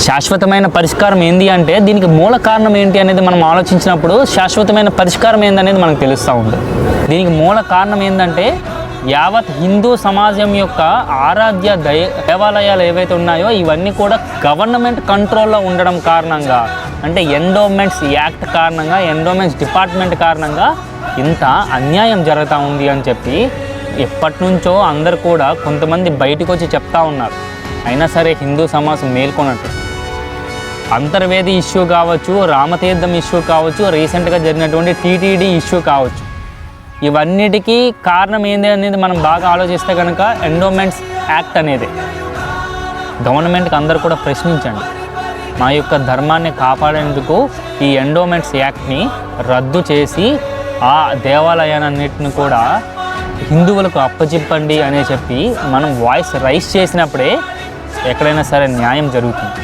శాశ్వతమైన పరిష్కారం ఏంది అంటే దీనికి మూల కారణం ఏంటి అనేది మనం ఆలోచించినప్పుడు శాశ్వతమైన పరిష్కారం ఏందనేది మనకు తెలుస్తూ ఉంటుంది. దీనికి మూల కారణం ఏంటంటే యావత్ హిందూ సమాజం యొక్క ఆరాధ్య దేవాలయాలు ఏవైతే ఉన్నాయో ఇవన్నీ కూడా గవర్నమెంట్ కంట్రోల్లో ఉండడం కారణంగా, అంటే ఎండోమెంట్స్ యాక్ట్ కారణంగా, ఎండోమెంట్స్ డిపార్ట్మెంట్ కారణంగా ఇంత అన్యాయం జరుగుతూ ఉంది అని చెప్పి ఎప్పటి నుంచో అందరు కూడా కొంతమంది బయటకు వచ్చి చెప్తా ఉన్నారు. అయినా సరే హిందూ సమాజం మేల్కొనట్టు. అంతర్వేది ఇష్యూ కావచ్చు, రామతీర్థం ఇష్యూ కావచ్చు, రీసెంట్గా జరిగినటువంటి టీటీడీ ఇష్యూ కావచ్చు, ఇవన్నిటికీ కారణం ఏంది అనేది మనం బాగా ఆలోచిస్తే కనుక ఎండోమెంట్స్ యాక్ట్ అనేది. గవర్నమెంట్కి అందరూ కూడా ప్రశ్నించండి. మా యొక్క ధర్మాన్ని కాపాడేందుకు ఈ ఎండోమెంట్స్ యాక్ట్ని రద్దు చేసి ఆ దేవాలయాలన్నింటిని కూడా హిందువులకు అప్పచెప్పండి అని చెప్పి మనం వాయిస్ రైజ్ చేసినప్పుడే ఎక్కడైనా సరే న్యాయం జరుగుతుంది.